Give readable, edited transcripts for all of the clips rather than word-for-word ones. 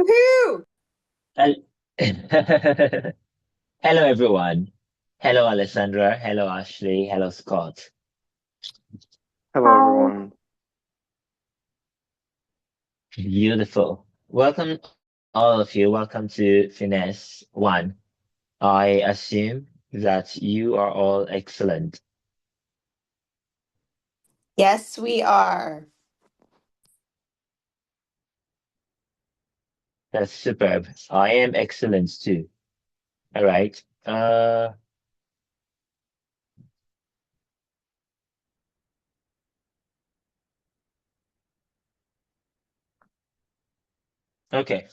Woohoo! Hel- Hello, everyone. Hello, Alessandra. Hello, Ashley. Hello, Scott. Hello, Hi. everyone. Beautiful. Welcome, all of you. Welcome to Finesse One. I assume that you are all excellent. Yes, we are. That's superb. I am excellent too. All right. Okay.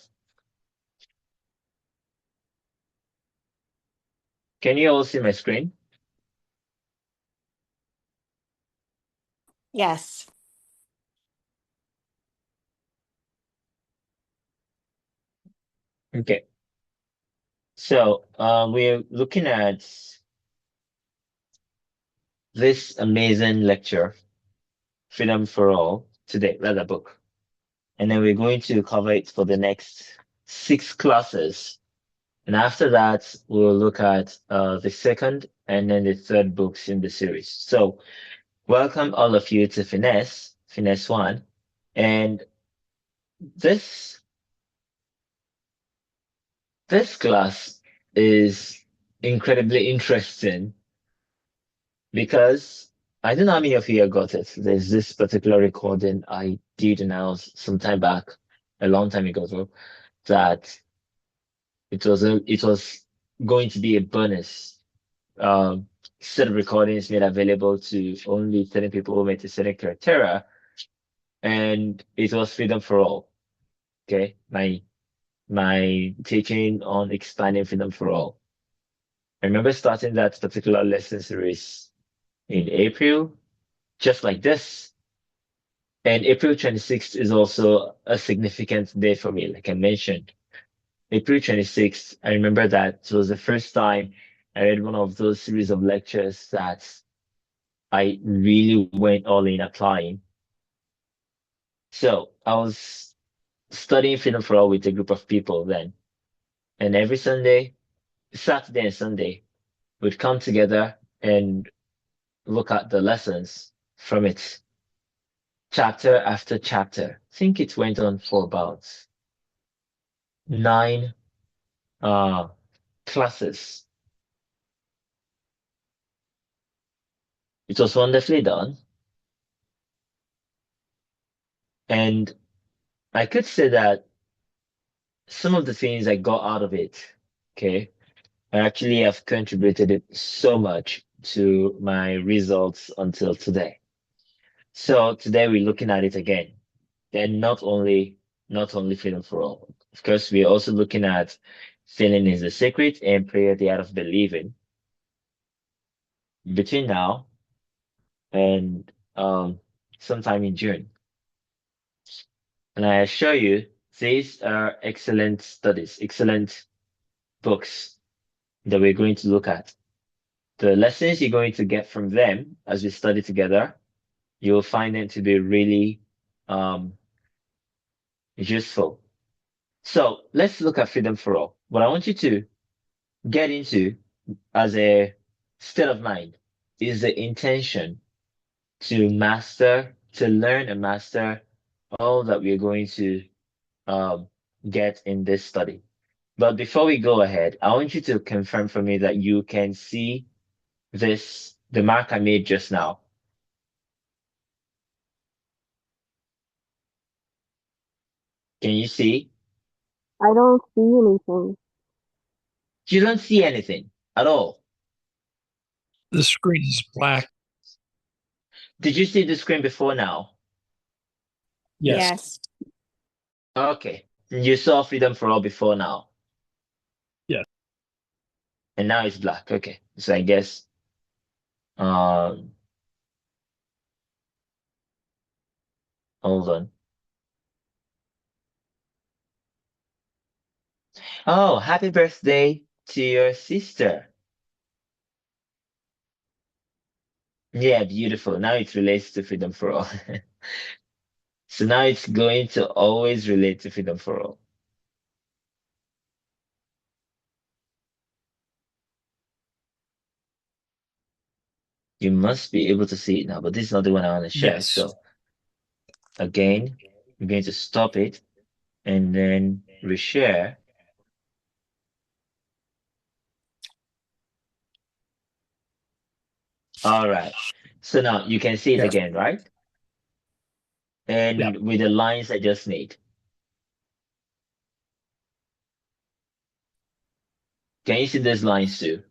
Can you all see my screen? Yes. Okay. So, we're looking at this amazing lecture, Freedom for All, today, rather book. And then we're going to cover it for the next 6 classes. And after that, we'll look at the second and then the third books in the series. So welcome all of you to Finesse One. And this this class is incredibly interesting because I don't know how many of you got it. There's this particular recording I did announce some time back, a long time ago, so that it was going to be a bonus set of recordings made available to only certain people who met a certain criteria, and it was freedom for all. Okay, my teaching on expanding freedom for all. I remember starting that particular lesson series in April, just like this. And April 26th is also a significant day for me, like I mentioned. April 26th, I remember that it was the first time I read one of those series of lectures that I really went all in applying. So I was studying Freedom for All with a group of people then. And every Sunday, Saturday and Sunday, we'd come together and look at the lessons from it, chapter after chapter. I think it went on for about 9 uh, classes. It was wonderfully done. And I could say that some of the things I got out of it, okay, I actually have contributed it so much to my results until today. So today we're looking at it again. Then not only freedom for all. Of course, we're also looking at feeling is the secret and prayer the art of believing. Between now and sometime in June. And I assure you, these are excellent studies, excellent books that we're going to look at. The lessons you're going to get from them as we study together, you'll find them to be really um, useful. So let's look at freedom for all. What I want you to get into as a state of mind is the intention to master, to learn and master all that we're going to um, get in this study. But before we go ahead, I want you to confirm for me that you can see the mark I made just now. Can you see? I don't see anything. You don't see anything at all. The screen is black. Did you see the screen before now? Yes. Yes. Okay. You saw freedom for all before now. Yes. And now it's black. Okay. So I guess um hold on. Oh, happy birthday to your sister. Yeah, beautiful. Now it relates to freedom for all. So now it's going to always relate to freedom for all. You must be able to see it now, but this is not the one I want to share. Yes. So again, I'm going to stop it and then reshare. All right. So now you can see it Yeah. again, right? And Yeah. with the lines I just made. Can you see those lines too?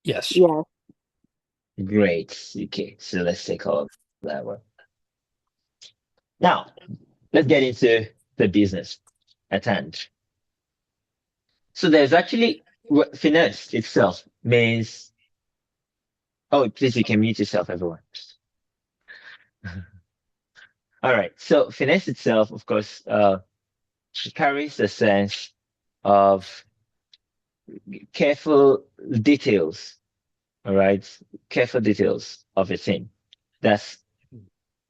Yes. Yes. Great. Okay, so let's take all of that one. Now, let's get into the business at hand. So there's actually what finesse itself means. Oh, please, you can mute yourself, everyone. All right. So finesse itself, of course, carries the sense of careful details. All right. Careful details of a thing. That's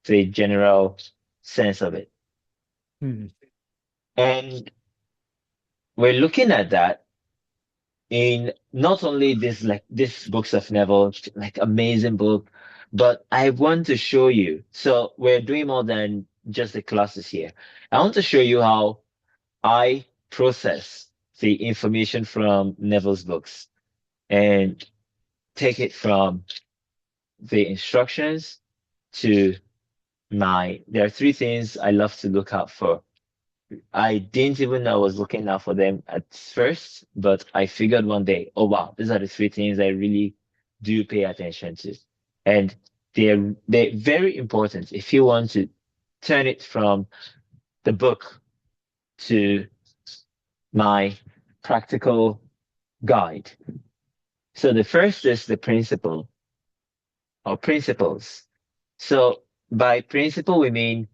the general sense of it. Hmm. And we're looking at that in not only this books of Neville, like amazing book, but I want to show you. So we're doing more than just the classes here. I want to show you how I process the information from Neville's books and take it from the instructions to there are three things I love to look out for. I didn't even know I was looking out for them at first, but I figured one day, oh wow, these are the three things I really do pay attention to. And they're very important if you want to turn it from the book to my practical guide. So the first is the principle or principles. So by principle, we mean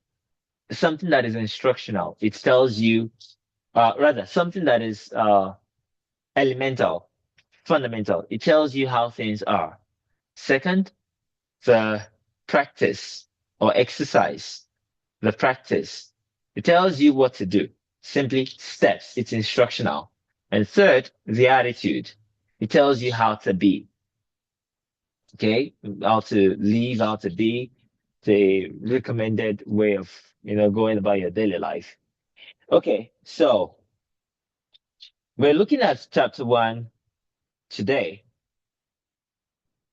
something that is instructional. It tells you, rather, something that is elemental, fundamental. It tells you how things are. Second, the practice or exercise, the practice. It tells you what to do. Simply steps. It's instructional. And third, the attitude. It tells you how to be. Okay, how to live, how to be, the recommended way of, going about your daily life. Okay, so we're looking at chapter 1 today,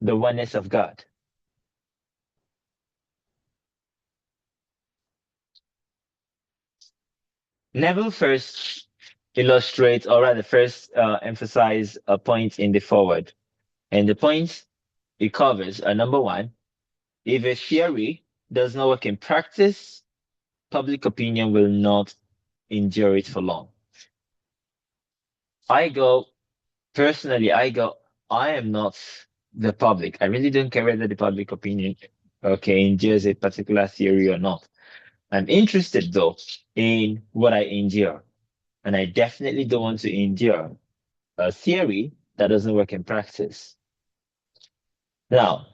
the oneness of God. Neville first illustrates, or rather, first emphasize a point in the forward. And the points it covers are number one, if a theory does not work in practice, public opinion will not endure it for long. Personally, I am not the public. I really don't care whether the public opinion, okay, endures a particular theory or not. I'm interested though in what I endure. And I definitely don't want to endure a theory that doesn't work in practice. Now,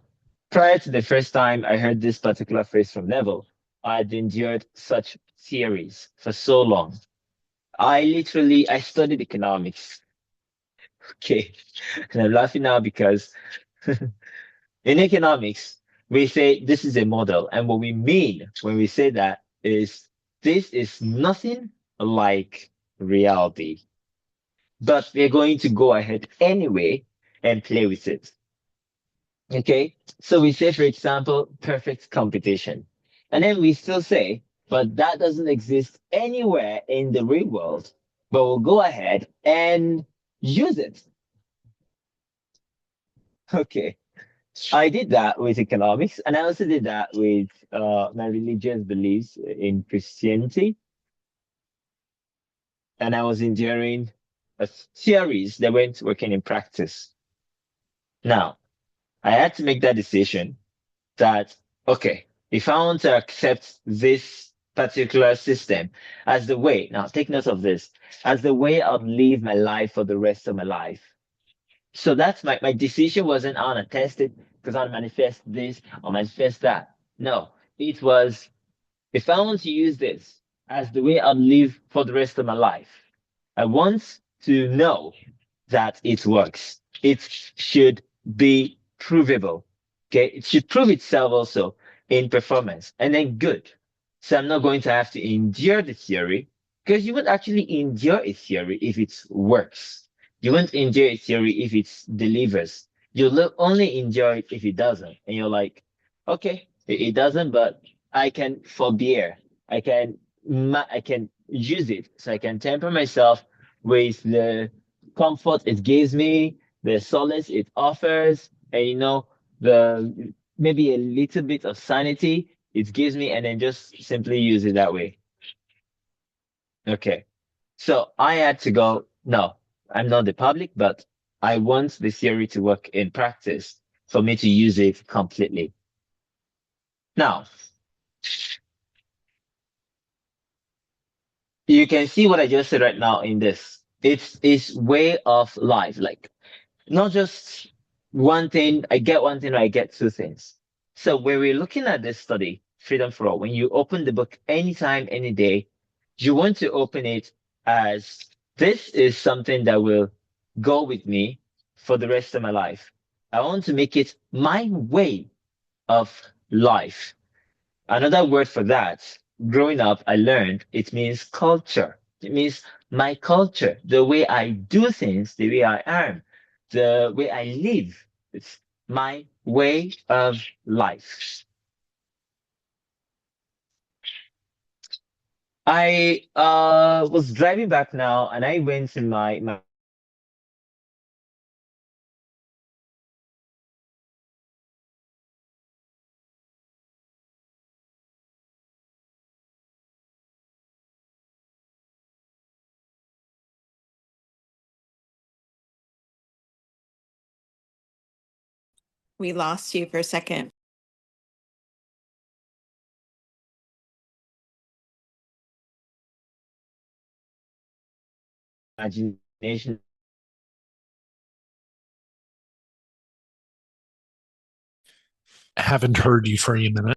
prior to the first time I heard this particular phrase from Neville, I had endured such theories for so long. I studied economics. Okay. And I'm laughing now because in economics, we say this is a model. And what we mean when we say that is this is nothing like reality. But we're going to go ahead anyway and play with it. Okay. So we say, for example, perfect competition. And then we still say, but that doesn't exist anywhere in the real world. But we'll go ahead and use it. Okay. I did that with economics, and I also did that with my religious beliefs in Christianity. And I was enduring theories that weren't working in practice. Now, I had to make that decision that, okay, if I want to accept this particular system as the way, now take note of this, as the way I'll live my life for the rest of my life. So that's my decision wasn't I want to test it because I want to manifest this or manifest that. No, it was if I want to use this as the way I'll live for the rest of my life, I want to know that it works. It should be provable. Okay, it should prove itself also in performance, and then good. So I'm not going to have to endure the theory, because you won't actually endure a theory if it works. You won't endure a theory if it delivers. You'll only endure it if it doesn't. And you're like, okay, it doesn't, but I can forbear. I can use it. So I can temper myself with the comfort it gives me, the solace it offers, and the maybe a little bit of sanity it gives me, and then just simply use it that way. Okay. So I had to go, no, I'm not the public, but I want the theory to work in practice for me to use it completely. Now, you can see what I just said right now in this. It's way of life. Like, not just one thing, I get one thing or I get two things. So when we're looking at this study, Freedom for All, when you open the book anytime, any day, you want to open it as this is something that will go with me for the rest of my life. I want to make it my way of life. Another word for that, growing up, I learned it means culture. It means my culture, the way I do things, the way I am, the way I live. It's my way of life. I was driving back now and I went to my We lost you for a second. imagination. I haven't heard you for a minute.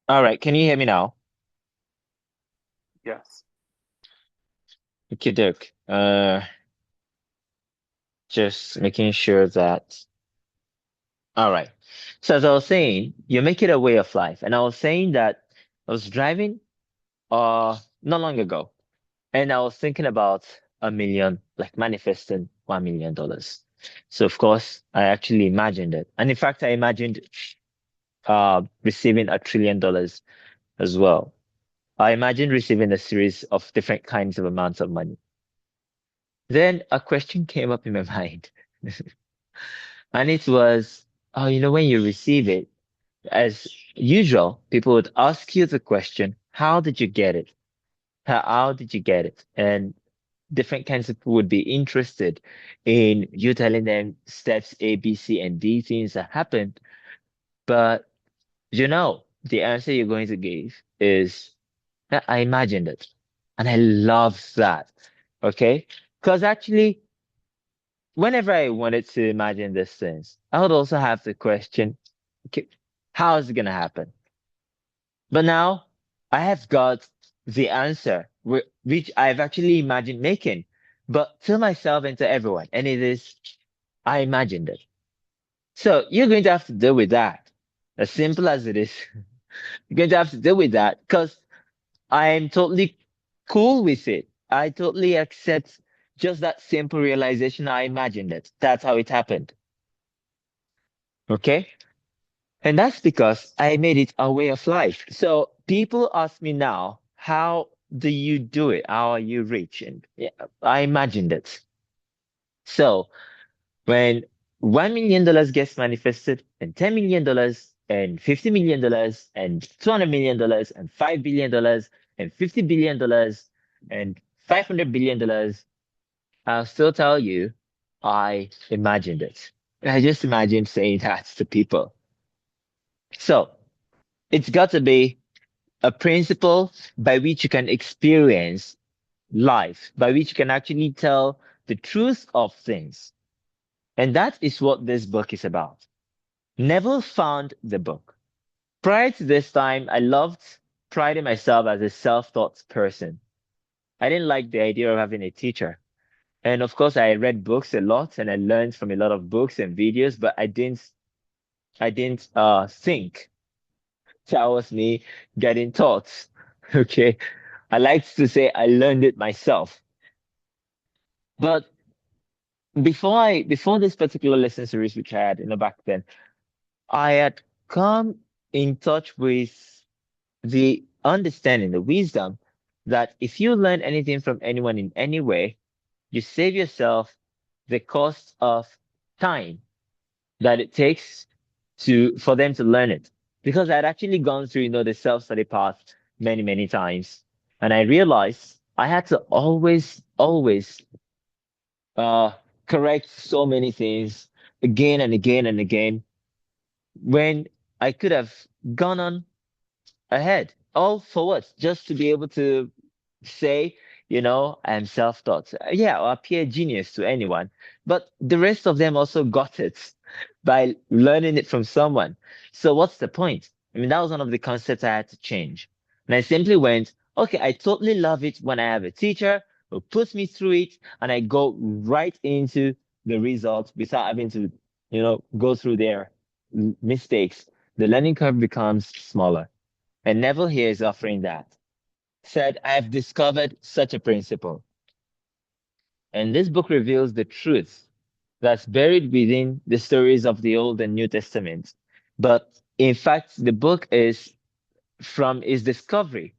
All right, can you hear me now? Yes. Okay, Dirk. Just making sure that. All right. So as I was saying, you make it a way of life. And I was saying that I was driving not long ago, and I was thinking about a million, like manifesting $1 million. So of course I actually imagined it. And in fact I imagined receiving $1 trillion as well. I imagined receiving a series of different kinds of amounts of money. Then a question came up in my mind. And it was, oh, when you receive it, as usual, people would ask you the question, how did you get it? How did you get it? And different kinds of people would be interested in you telling them steps A, B, C, and D things that happened. But the answer you're going to give is, I imagined it. And I love that. Okay? Because actually, whenever I wanted to imagine these things, I would also have the question, okay, how is it going to happen? But now I have got the answer, which I've actually imagined making, but to myself and to everyone. And it is, I imagined it. So you're going to have to deal with that. As simple as it is. You're going to have to deal with that because I'm totally cool with it. I totally accept just that simple realization. I imagined it. That's how it happened. Okay. And that's because I made it a way of life. So people ask me now, how do you do it? How are you rich? And yeah, I imagined it. So when $1 million gets manifested, and $10 million, and $50 million, and $200 million, and $5 billion, and $50 billion, and $500 billion, I'll still tell you, I imagined it. I just imagined saying that to people. So it's got to be a principle by which you can experience life, by which you can actually tell the truth of things. And that is what this book is about. Neville found the book. Prior to this time, I loved priding myself as a self-taught person. I didn't like the idea of having a teacher. And of course, I read books a lot and I learned from a lot of books and videos, but I didn't think that was me getting taught. Okay. I like to say I learned it myself. But before this particular lesson series which I had, back then, I had come in touch with the understanding, the wisdom that if you learn anything from anyone in any way, you save yourself the cost of time that it takes for them to learn it. Because I'd actually gone through, the self-study path many, many times. And I realized I had to always uh correct so many things again and again and again when I could have gone on ahead. All for what? Just to be able to say, I'm self-taught. Yeah, or appear genius to anyone. But the rest of them also got it by learning it from someone. So what's the point? I mean, that was one of the concepts I had to change. And I simply went, okay, I totally love it when I have a teacher who puts me through it and I go right into the results without having to, go through their mistakes. The learning curve becomes smaller. And Neville here is offering that. Said, I have discovered such a principle. And this book reveals the truth that's buried within the stories of the Old and New Testament. But in fact, the book is from his discovery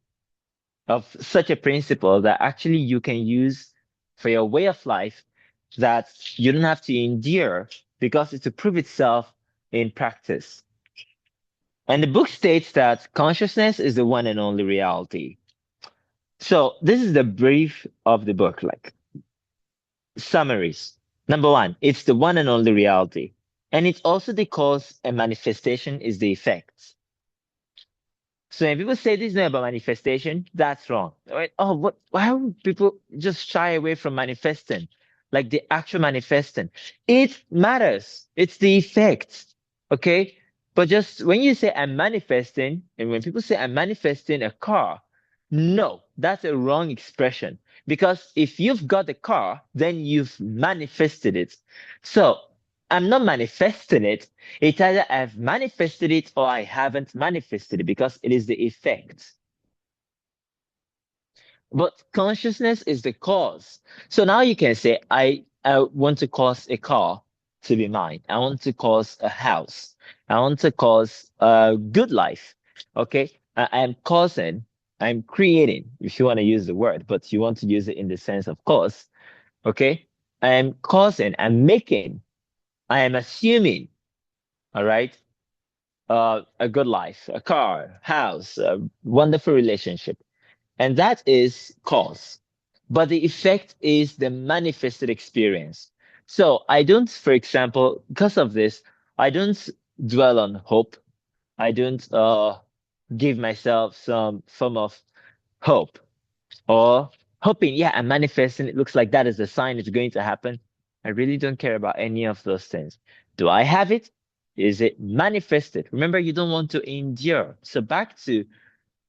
of such a principle that actually you can use for your way of life that you don't have to endure because it's to prove itself in practice. And the book states that consciousness is the one and only reality. So this is the brief of the book, like summaries. Number one, it's the one and only reality. And it's also the cause and manifestation is the effect. So when people say this is not about manifestation, that's wrong. Right? Oh, what? Why would people just shy away from manifesting? Like the actual manifesting. It matters. It's the effect. Okay? But just when you say I'm manifesting, and when people say I'm manifesting a car, no, that's a wrong expression. Because if you've got the car, then you've manifested it. So I'm not manifesting it. It's either I've manifested it or I haven't manifested it because it is the effect. But consciousness is the cause. So now you can say, I want to cause a car to be mine. I want to cause a house. I want to cause a good life. Okay. I'm creating, if you want to use the word, but you want to use it in the sense of cause. Okay. I'm making, I am assuming, all right, a good life, a car, house, a wonderful relationship. And that is cause. But the effect is the manifested experience. So I don't, for example, because of this, I don't dwell on hope. I don't give myself some form of hope or hoping, yeah, I'm manifesting. It looks like that is a sign it's going to happen. I really don't care about any of those things. Do I have it? Is it manifested? Remember, you don't want to endure. So back to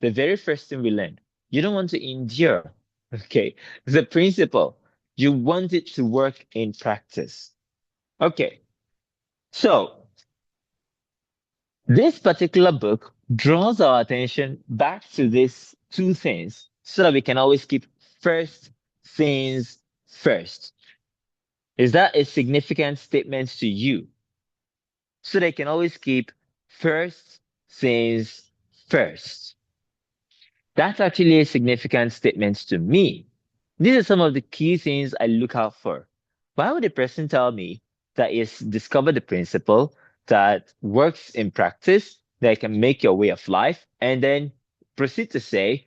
the very first thing we learned. You don't want to endure. Okay. The principle. You want it to work in practice. Okay. So this particular book draws our attention back to these two things so that we can always keep first things first. Is that a significant statement to you? So they can always keep first things first. That's actually a significant statement to me. These are some of the key things I look out for. Why would a person tell me that he's discovered the principle that works in practice, that can make your way of life, and then proceed to say,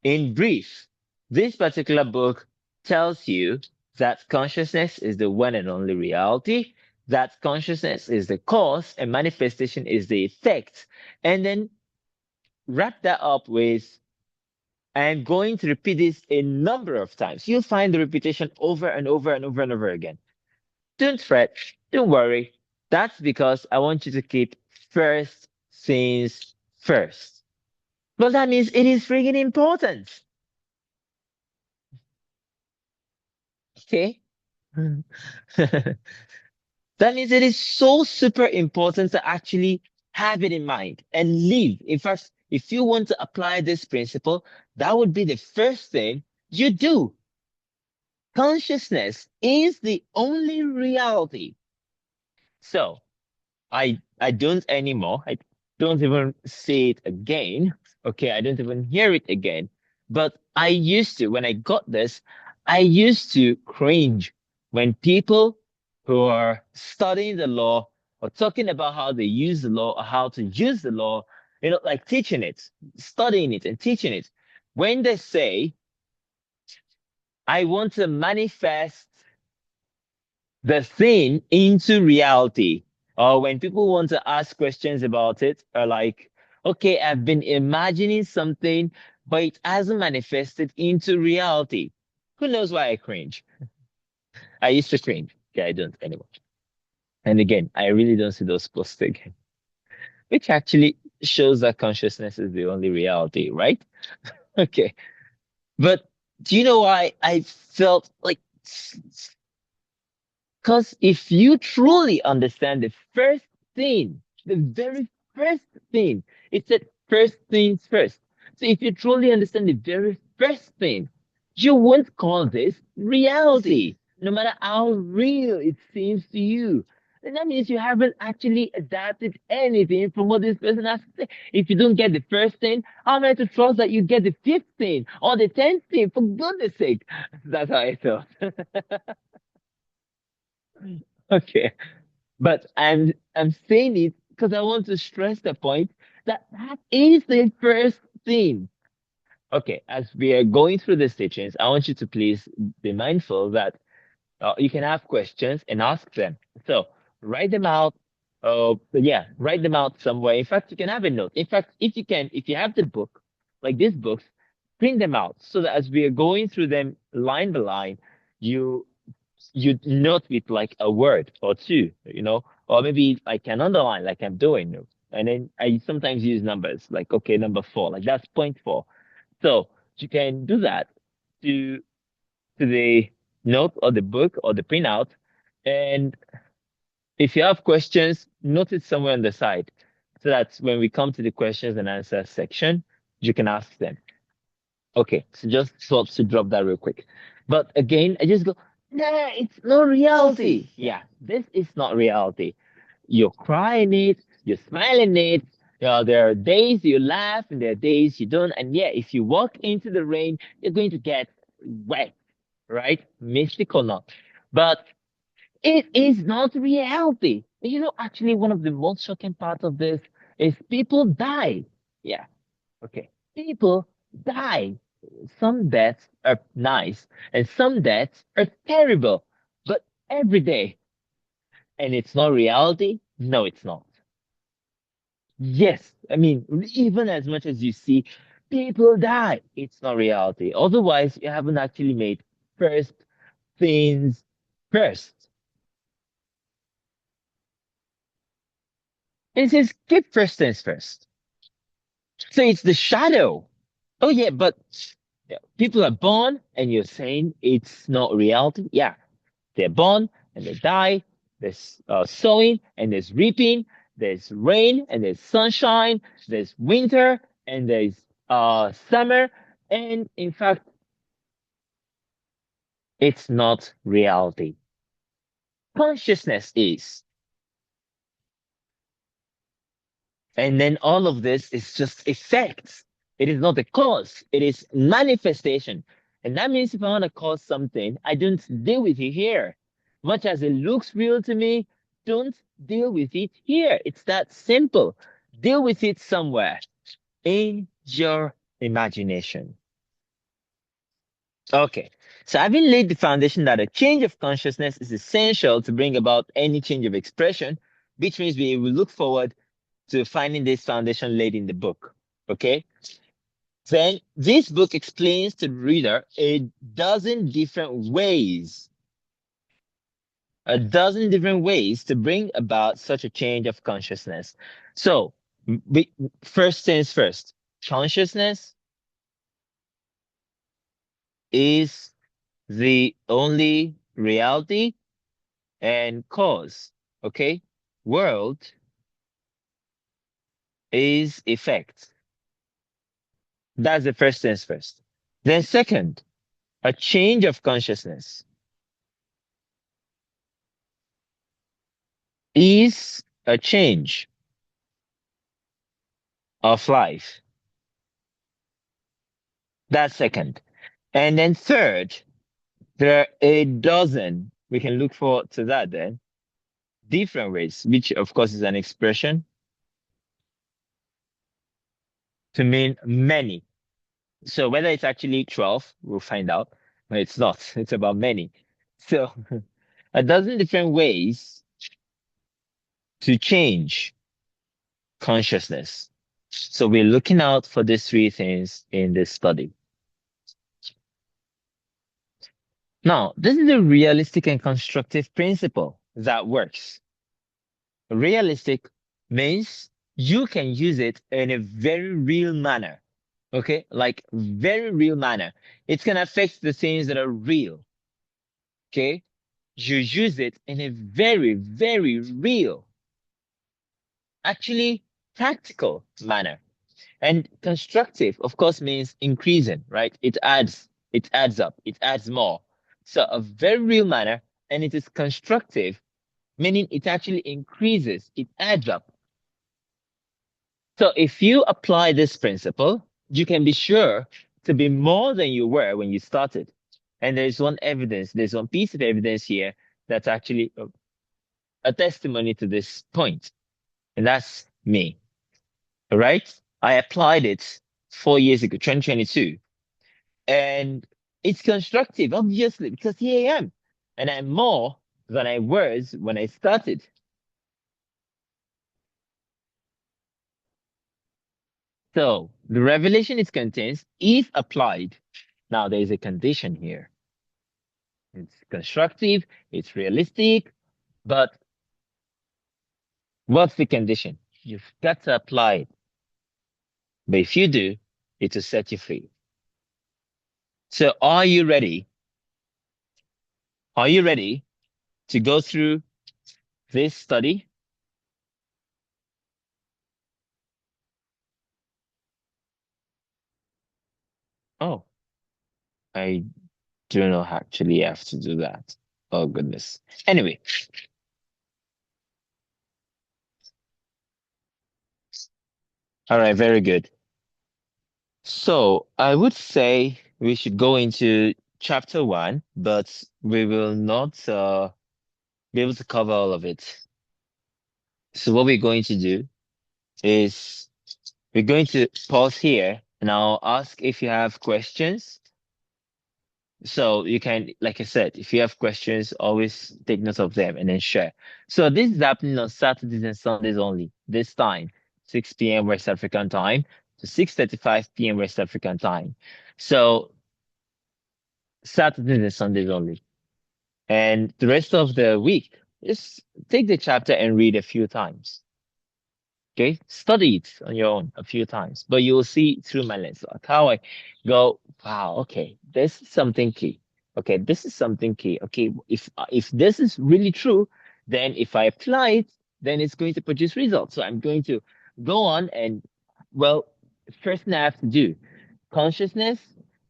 in brief, this particular book tells you that consciousness is the one and only reality, that consciousness is the cause and manifestation is the effect, and then wrap that up with I'm going to repeat this a number of times. You'll find the repetition over and over and over again. Don't fret. Don't worry. That's because I want you to keep first things first. Well, that means it is friggin' important. Okay? That means it is so super important to actually have it in mind and live. In fact, if you want to apply this principle, that would be the first thing you do. Consciousness is the only reality. So I don't anymore. I don't even say it again. Okay, I don't even hear it again. But I used to, when I got this, I used to cringe when people who are studying the law or talking about how they use the law or how to use the law, like teaching it, studying it and teaching it. When they say, I want to manifest the thing into reality. Or when people want to ask questions about it, are like, okay, I've been imagining something, but it hasn't manifested into reality. Who knows why I cringe? I used to cringe. Okay, I don't anymore. And again, I really don't see those posts again, which actually shows that consciousness is the only reality, right? Okay. But do you know why I felt like, because if you truly understand the first thing, the very first thing, it's that first things first. So if you truly understand the very first thing, you won't call this reality, no matter how real it seems to you. And that means you haven't actually adapted anything from what this person has to say. If you don't get the first thing, how am I to trust that you get the fifth thing or the 10th thing? For goodness sake. That's how I felt. Okay. But I'm saying it because I want to stress the point that that is the first thing. Okay, as we are going through the teachings, I want you to please be mindful that you can have questions and ask them. So write them out. Yeah, write them out somewhere. In fact, you can have a note. In fact, if you have the book, like these books, print them out so that as we are going through them line by line, you you note with like a word or two, or maybe like an underline, like I'm doing. And then I sometimes use numbers, like, okay, number 4, like that's point 4. So you can do that to the note or the book or the printout. And if you have questions, note it somewhere on the side so that when we come to the questions and answers section, you can ask them. Okay, so just thought to drop that real quick. But again, I just go, nah, it's not reality. Yeah, this is not reality. You're crying it, you're smiling it. There are days you laugh and there are days you don't. And yeah, if you walk into the rain, you're going to get wet, right? Mystic or not. But it is not reality. Actually, one of the most shocking parts of this is people die. Yeah, okay. People die. Some deaths are nice and some deaths are terrible, but every day. And it's not reality? No, it's not. Yes, I mean, even as much as you see people die, it's not reality. Otherwise, you haven't actually made first things first. And it says, keep first things first. So it's the shadow. Oh, yeah, but people are born and you're saying it's not reality? Yeah, they're born and they die. There's sowing and there's reaping. There's rain and there's sunshine. There's winter and there's summer. And in fact, it's not reality. Consciousness is. And then all of this is just effects. It is not the cause. It is manifestation. And that means if I want to cause something, I don't deal with it here. Much as it looks real to me, don't deal with it here. It's that simple. Deal with it somewhere in your imagination. Okay. So having laid the foundation that a change of consciousness is essential to bring about any change of expression, which means we will look forward to finding this foundation laid in the book. Okay. Then this book explains to the reader a dozen different ways to bring about such a change of consciousness. So, first things first, consciousness is the only reality and cause, okay? World is effect. That's the first things first. Then second, a change of consciousness is a change of life. That's second. And then third, there are a dozen, we can look forward to that then, different ways, which of course is an expression to mean many. So whether it's actually 12, we'll find out, but it's not. It's about many. So a dozen different ways to change consciousness. So we're looking out for these three things in this study. Now, this is a realistic and constructive principle that works. Realistic means you can use it in a very real manner. Okay, like very real manner. It's gonna affect the things that are real. Okay, you use it in a very, very real, actually practical manner. And constructive, of course, means increasing, right? It adds up, it adds more. So a very real manner, and it is constructive, meaning it actually increases, it adds up. So if you apply this principle, you can be sure to be more than you were when you started. And there's one piece of evidence here that's actually a testimony to this point. And that's me. All right? I applied it 4 years ago, 2022. And it's constructive, obviously, because here I am. And I'm more than I was when I started. So the revelation it contains, if applied, now there is a condition here. It's constructive, it's realistic, but what's the condition? You've got to apply it. But if you do, it will set you free. So are you ready? Are you ready to go through this study? Oh, I do not actually have to do that. Oh, goodness. Anyway. All right, very good. So I would say we should go into chapter 1, but we will not be able to cover all of it. So what we're going to do is we're going to pause here and I'll ask if you have questions. So you can, like I said, if you have questions, always take note of them and then share. So this is happening on Saturdays and Sundays only. This time, 6 p.m. West African time to 6:35 p.m. West African time. So Saturdays and Sundays only. And the rest of the week, just take the chapter and read a few times. Okay, study it on your own a few times, but you will see through my lens, like how I go, wow, okay, this is something key. Okay, this is something key. Okay, if this is really true, then if I apply it, then it's going to produce results. So I'm going to go on and, well, first thing I have to do, consciousness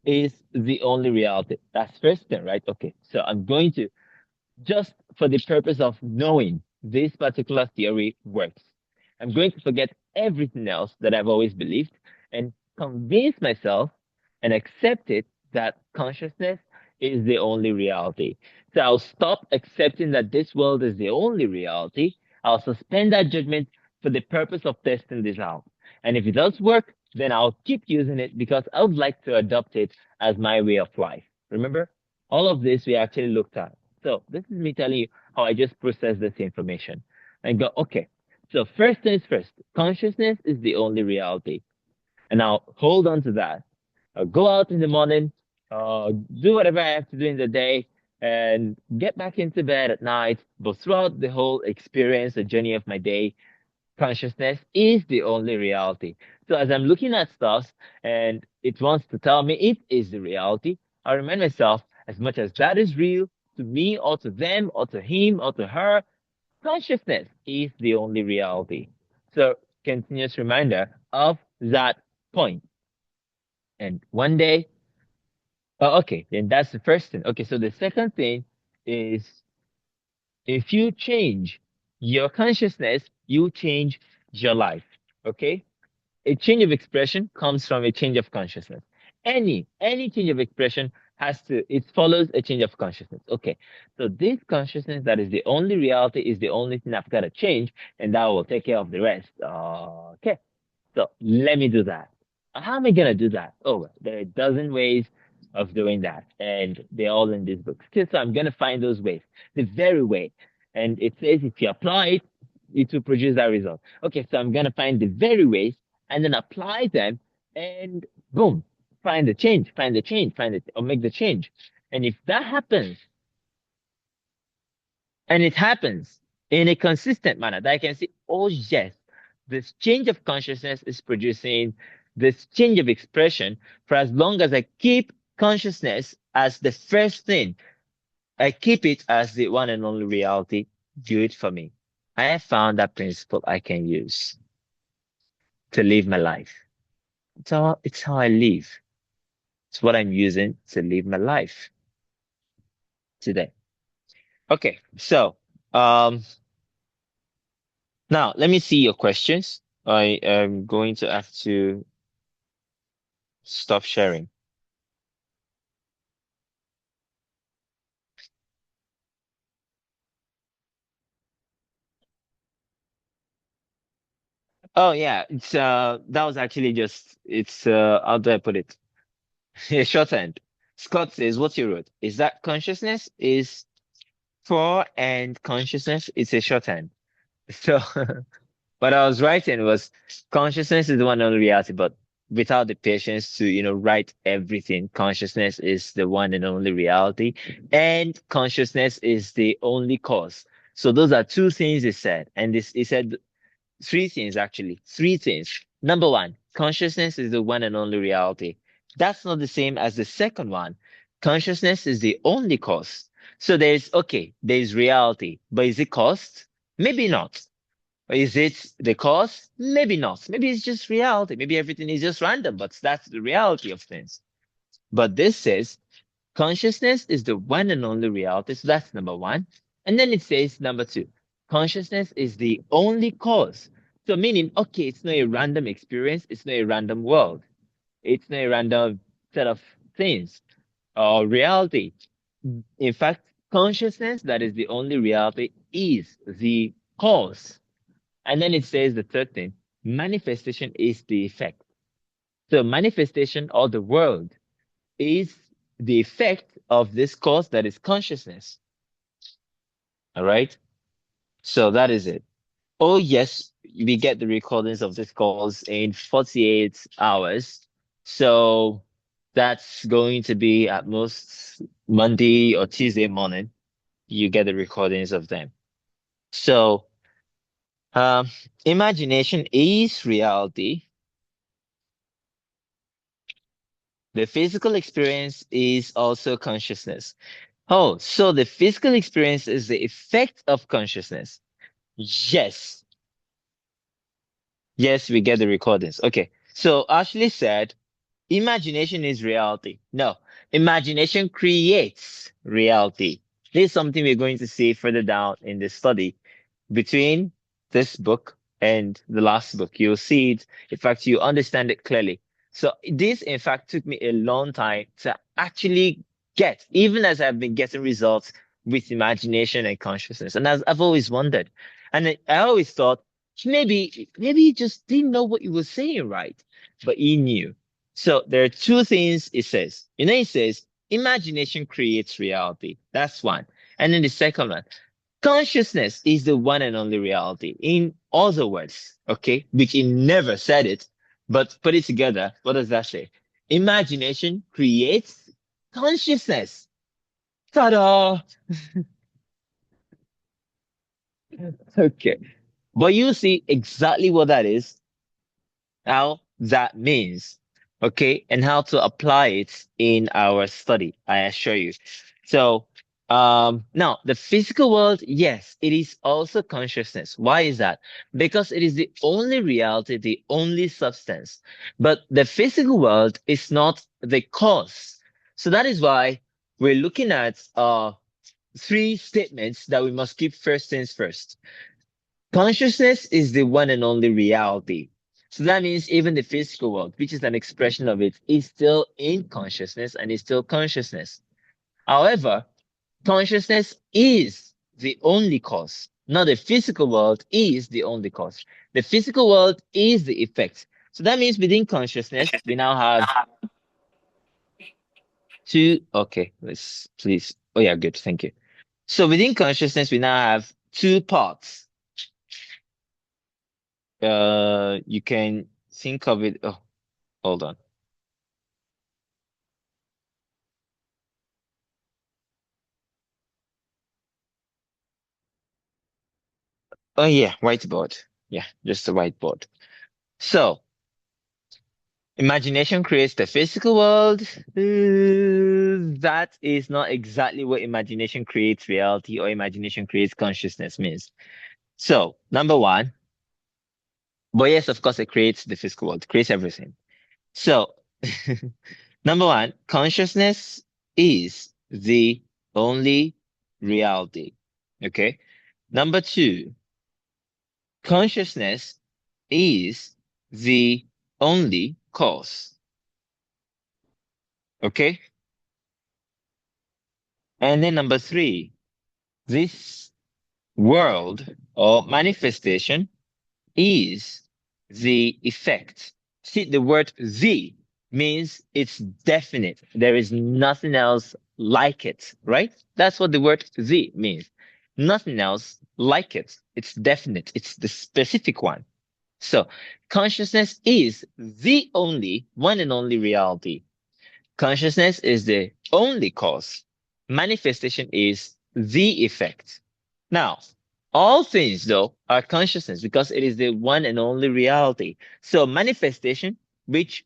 is the only reality. That's first thing, right? Okay, so I'm going to, just for the purpose of knowing this particular theory works, I'm going to forget everything else that I've always believed and convince myself and accept it that consciousness is the only reality. So I'll stop accepting that this world is the only reality. I'll suspend that judgment for the purpose of testing this out. And if it does work, then I'll keep using it because I would like to adopt it as my way of life. Remember, all of this we actually looked at. So this is me telling you how I just process this information and go, okay, so first things first, consciousness is the only reality. And I'll hold on to that. I'll go out in the morning, do whatever I have to do in the day, and get back into bed at night. But throughout the whole experience, the journey of my day, consciousness is the only reality. So as I'm looking at stuff and it wants to tell me it is the reality, I remind myself, as much as that is real to me or to them or to him or to her, consciousness is the only reality. So continuous reminder of that point. And one day, oh, okay, then that's the first thing. Okay, so the second thing is if you change your consciousness, you change your life. Okay? A change of expression comes from a change of consciousness. Any change of expression it follows a change of consciousness. Okay. So this consciousness that is the only reality is the only thing I've got to change, and that will take care of the rest. Okay. So let me do that. How am I gonna do that? Oh, well, there are a dozen ways of doing that, and they're all in this book. Okay, so I'm gonna find those ways, the very way. And it says if you apply it, it will produce that result. Okay, so I'm gonna find the very ways and then apply them, and boom, find the change, or make the change. And if that happens, and it happens in a consistent manner that I can see, oh yes, this change of consciousness is producing this change of expression for as long as I keep consciousness as the first thing. I keep it as the one and only reality. Do it for me. I have found that principle I can use to live my life. It's how I live. It's what I'm using to live my life today. Okay, so now let me see your questions. I am going to have to stop sharing. Oh yeah, it's that was actually just it's how do I put it? A shorthand. Scott says what you wrote is that consciousness is for and consciousness is a shorthand. So what I was writing was consciousness is the one and only reality, but without the patience to, write everything, consciousness is the one and only reality, and consciousness is the only cause. So those are two things he said. And this he said three things actually. Three things. Number one, consciousness is the one and only reality. That's not the same as the second one. Consciousness is the only cause. So there's reality, but is it caused? Maybe not. Is it the cause? Maybe not. Maybe it's just reality. Maybe everything is just random, but that's the reality of things. But this says consciousness is the one and only reality. So that's number one. And then it says number two, consciousness is the only cause. So meaning, okay, it's not a random experience. It's not a random world. It's not a random set of things or reality. In fact, consciousness that is the only reality is the cause. And then it says the third thing, manifestation is the effect. So manifestation or the world is the effect of this cause that is consciousness. All right. So that is it. Oh, yes, we get the recordings of this calls in 48 hours. So that's going to be at most Monday or Tuesday morning. You get the recordings of them. So, imagination is reality. The physical experience is also consciousness. Oh, so the physical experience is the effect of consciousness. Yes. Yes, we get the recordings. Okay. So Ashley said, imagination is reality. No, imagination creates reality. This is something we're going to see further down in the study. Between this book and the last book, you'll see it. In fact, you understand it clearly. So this, in fact, took me a long time to actually get, even as I've been getting results with imagination and consciousness. And as I've always wondered, and I always thought maybe he just didn't know what he was saying right, but he knew. So there are two things it says. It says imagination creates reality. That's one. And then the second one, consciousness is the one and only reality. In other words, okay, which he never said it, but put it together. What does that say? Imagination creates consciousness. Ta-da! Okay. But you see exactly what that is, how that means, okay, and how to apply it in our study, I assure you. So, now the physical world, yes, it is also consciousness. Why is that? Because it is the only reality, the only substance. But the physical world is not the cause. So that is why we're looking at three statements that we must keep first things first. Consciousness is the one and only reality. So that means even the physical world, which is an expression of it, is still in consciousness and is still consciousness. However, consciousness is the only cause. Not the physical world is the only cause. The physical world is the effect. So that means within consciousness, we now have two. Okay, let's please. Oh yeah, good. Thank you. So within consciousness, we now have two parts. You can think of it. Oh, hold on. Oh yeah, whiteboard. Yeah, just a whiteboard. So imagination creates the physical world. That is not exactly what imagination creates reality or imagination creates consciousness means. So number one, but yes, of course, it creates the physical world, it creates everything. So number one, consciousness is the only reality. Okay. Number two, consciousness is the only cause. Okay. And then number three, this world or manifestation is the effect. See, the word the means it's definite. There is nothing else like it, right? That's what the word the means. Nothing else like it. It's definite. It's the specific one. So consciousness is the only one and only reality. Consciousness is the only cause. Manifestation is the effect. Now, all things, though, are consciousness because it is the one and only reality. So, manifestation, which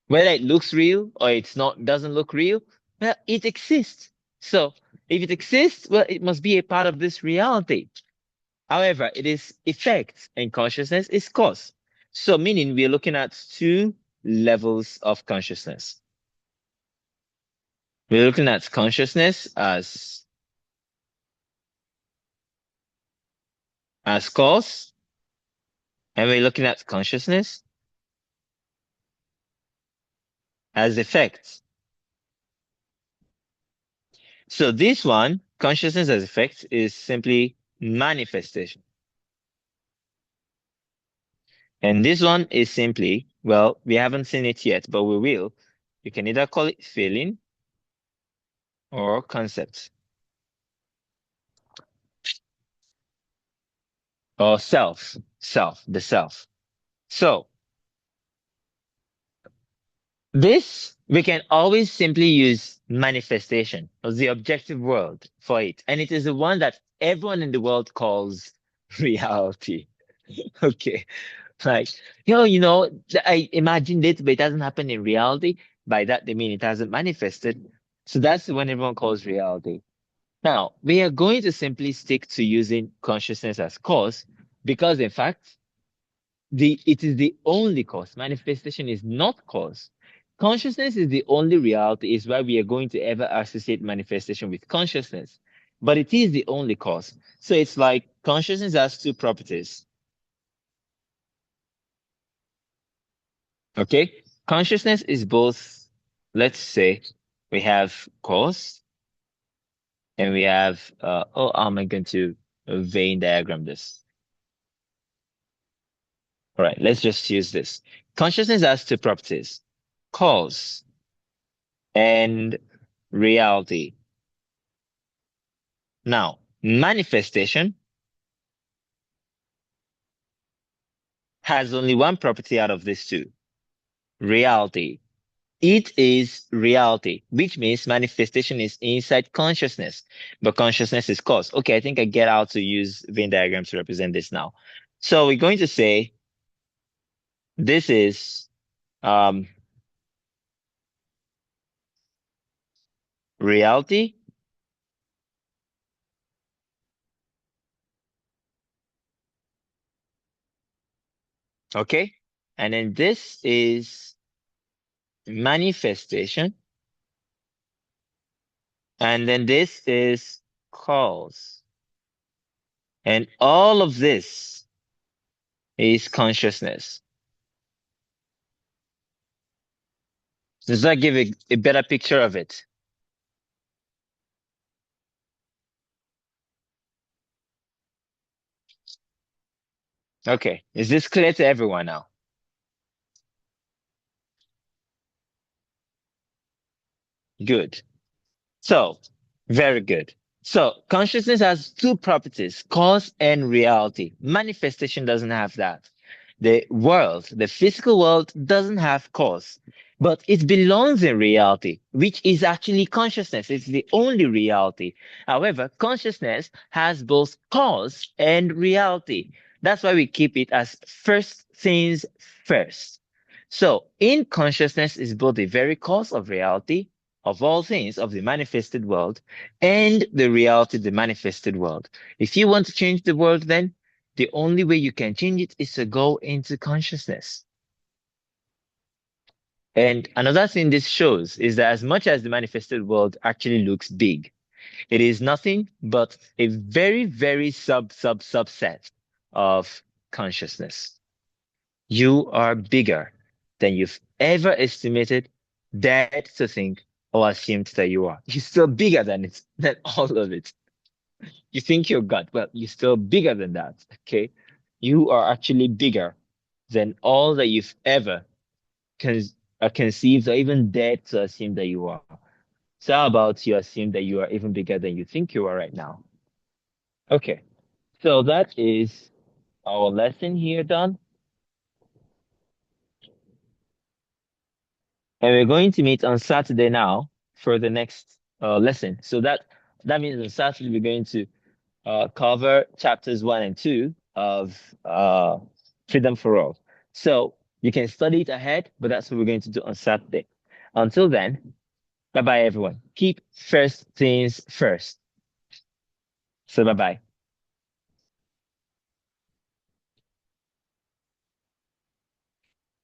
whether it looks real or it's not, doesn't look real, well, it exists. So, if it exists, well, it must be a part of this reality. However, it is effect and consciousness is cause. So, meaning we're looking at two levels of consciousness. We're looking at consciousness as cause, and we're looking at consciousness as effect. So this one, consciousness as effect, is simply manifestation. And this one is simply, well, we haven't seen it yet, but we will. You can either call it feeling or concept. Or the self. So this, we can always simply use manifestation or the objective world for it. And it is the one that everyone in the world calls reality. Okay. Like, I imagined it, but it doesn't happen in reality. By that, they mean it hasn't manifested. So that's the one everyone calls reality. Now, we are going to simply stick to using consciousness as cause because, in fact, it is the only cause. Manifestation is not cause. Consciousness is the only reality, is why we are going to ever associate manifestation with consciousness. But it is the only cause. So it's like consciousness has two properties. Okay? Consciousness is both, let's say, we have cause and we have, how am I going to Venn diagram this? All right, let's just use this. Consciousness has two properties, cause and reality. Now, manifestation has only one property out of these two, reality. It is reality, which means manifestation is inside consciousness, but consciousness is cause. Okay, I think I get how to use Venn diagrams to represent this now. So we're going to say this is reality. Okay, and then this is manifestation. And then this is cause. And all of this is consciousness. Does that give a better picture of it? Okay, is this clear to everyone now? Good. So, very good. So, consciousness has two properties, cause and reality. Manifestation doesn't have that. The world, the physical world, doesn't have cause, but it belongs in reality, which is actually consciousness. It's the only reality. However, consciousness has both cause and reality. That's why we keep it as first things first. So, in consciousness is both the very cause of reality of all things, of the manifested world, and the reality of the manifested world. If you want to change the world, then the only way you can change it is to go into consciousness. And another thing this shows is that as much as the manifested world actually looks big, it is nothing but a very, very subset of consciousness. You are bigger than you've ever estimated, dared to think, or assumed that you are. You're still bigger than it, than all of it. You think you're God, well, you're still bigger than that. Okay, you are actually bigger than all that you've ever conceived or even dared to assume that you are. So how about you assume that you are even bigger than you think you are right now? Okay, so that is our lesson here done. And we're going to meet on Saturday now for the next lesson. So that means on Saturday we're going to cover chapters 1 and 2 of Freedom for All. So you can study it ahead, but that's what we're going to do on Saturday. Until then, bye-bye, everyone. Keep first things first. So bye-bye.